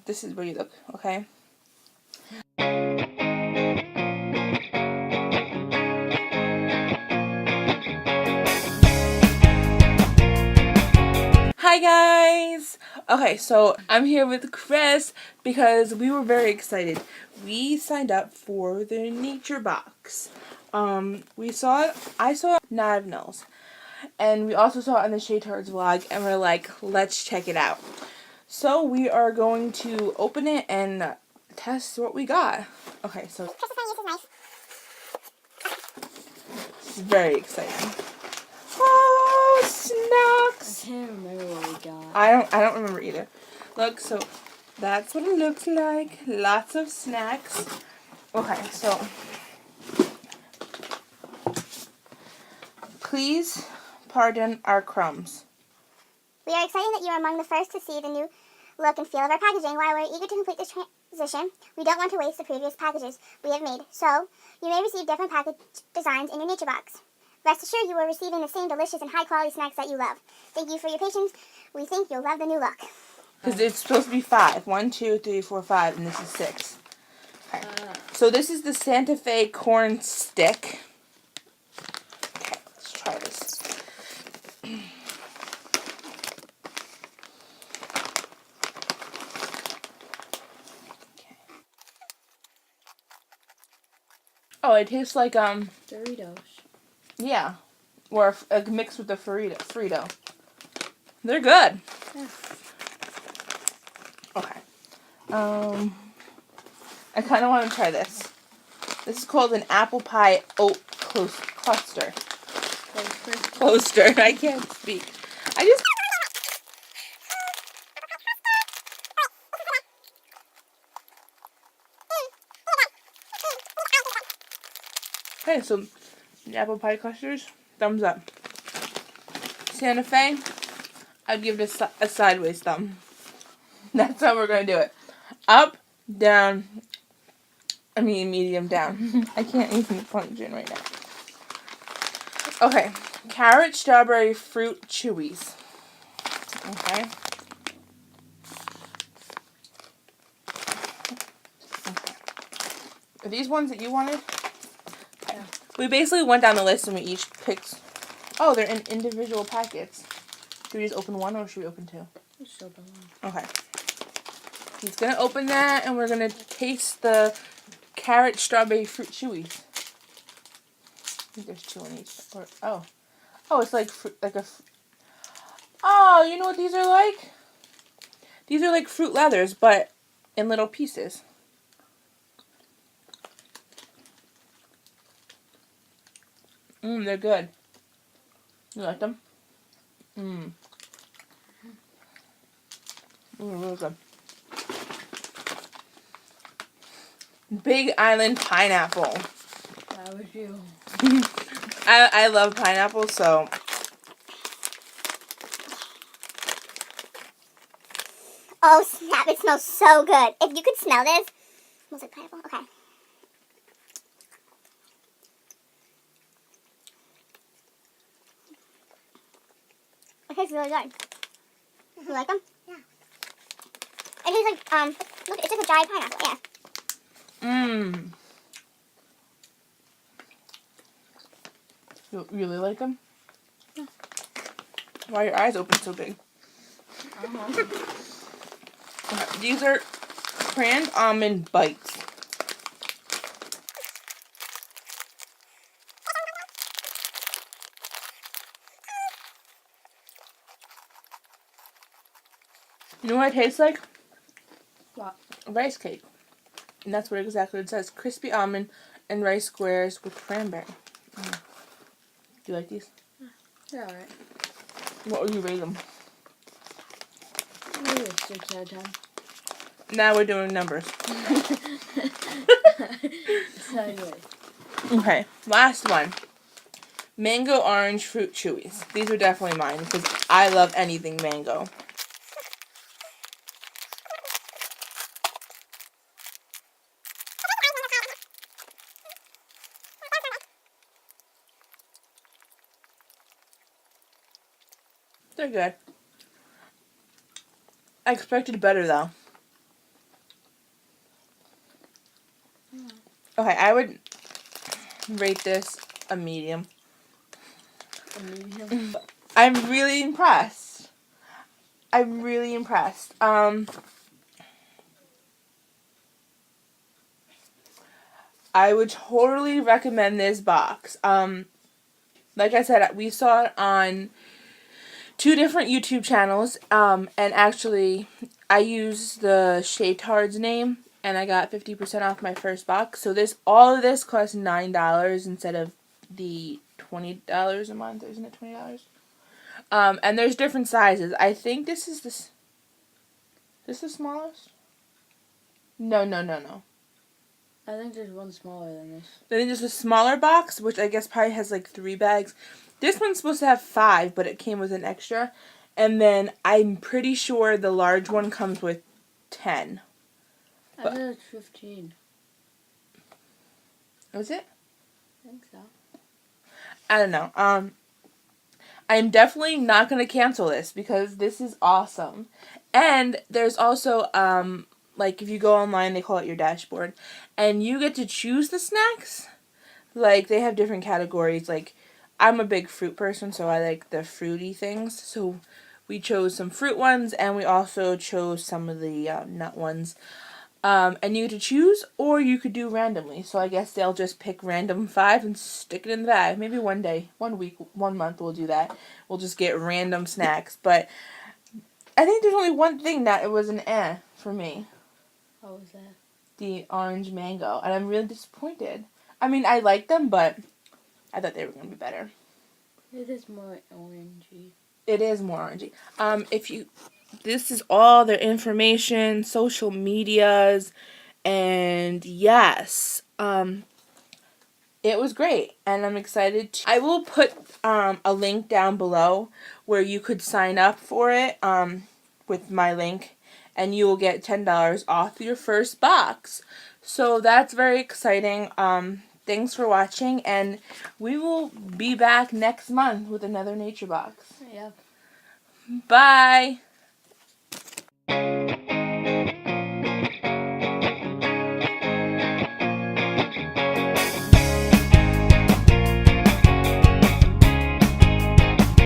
this is where you look, okay? Hi guys! Okay, so I'm here with Chris because we were very excited. We signed up for the nature box. I saw it Nav Nils. And we also saw it on the Shade Tards vlog and we're like, let's check it out. So we are going to open it and test what we got. Okay, so this is very exciting. Oh, snacks! I can't remember what we got. I don't remember either. Look, so that's what it looks like. Lots of snacks. Okay, so please pardon our crumbs. We are excited that you are among the first to see the new look and feel of our packaging. While we're eager to complete this transition, we don't want to waste the previous packages we have made, so you may receive different package designs in your nature box. Rest assured you are receiving the same delicious and high-quality snacks that you love. Thank you for your patience. We think you'll love the new look. Because it's supposed to be 5. 1, 2, 3, 4, 5, and this is 6. Okay. So this is the Santa Fe corn stick. Okay, let's try this. Oh, it tastes like Doritos. yeah, or mixed with the Frito. They're good. Yeah. Okay. I kind of want to try this. This is called an apple pie oat cluster. Closter. I can't speak. I just. Okay, so the apple pie clusters, thumbs up. Santa Fe, I'd give it a sideways thumb. That's how we're going to do it. Up, down, medium down. I can't even function right now. Okay, carrot, strawberry, fruit, chewies. Okay. Are these ones that you wanted? Okay. We basically went down the list and we each picked. Oh, they're in individual packets. Should we just open one or should we open 2? Let's open one. Okay. He's gonna open that and we're gonna taste the carrot, strawberry, fruit chewies. I think there's 2 in each. Or oh, it's like oh, you know what these are like? These are like Fruit Leathers, but in little pieces. They're good. You like them? Really good. Big Island pineapple. That was you. I love pineapple, so. Oh snap, it smells so good. If you could smell this. Smells like pineapple? Okay. It tastes really good. You like them? Yeah. It tastes like, look, it's like a dried pineapple, yeah. You really like them? Yeah. Why are your eyes open so big? Okay, these are canned almond bites. You know what it tastes like? What? Rice cake. And that's what exactly it says. Crispy almond and rice squares with cranberry. Do you like these? They're alright. What would you rate them? Maybe a 6 out of 10. Now we're doing numbers. Sideways. Okay, last one. Mango orange fruit chewies. These are definitely mine because I love anything mango. They're good. I expected better though. Okay, I would rate this a medium. A medium. I'm really impressed. I'm really impressed. I would totally recommend this box. Like I said, we saw it on 2 different YouTube channels. And actually, I used the Shaved Hard's name, and I got 50% off my first box. So all of this costs $9 instead of the $20 a month. Isn't it $20? And there's different sizes. I think this is this the smallest? No. I think there's one smaller than this. Then there's a smaller box, which I guess probably has like 3 bags. This one's supposed to have 5, but it came with an extra. And then I'm pretty sure the large one comes with 10. I thought it's 15. Was it? I think so. I don't know. I'm definitely not going to cancel this because this is awesome. And there's also, like if you go online, they call it your dashboard. And you get to choose the snacks. Like they have different categories. Like I'm a big fruit person, so I like the fruity things. So we chose some fruit ones, and we also chose some of the nut ones. And you get to choose, or you could do randomly. So I guess they'll just pick random 5 and stick it in the bag. Maybe one day, 1 week, 1 month we'll do that. We'll just get random snacks. But I think there's only one thing that it was an for me. What was that? The orange mango. And I'm really disappointed. I mean, I like them, but I thought they were going to be better. It is more orangey. It is more orangey. This is all their information, social medias, and yes, it was great, and I'm excited I will put a link down below where you could sign up for it with my link, and you will get $10 off your first box. So that's very exciting. Thanks for watching, and we will be back next month with another nature box. Yeah. Bye!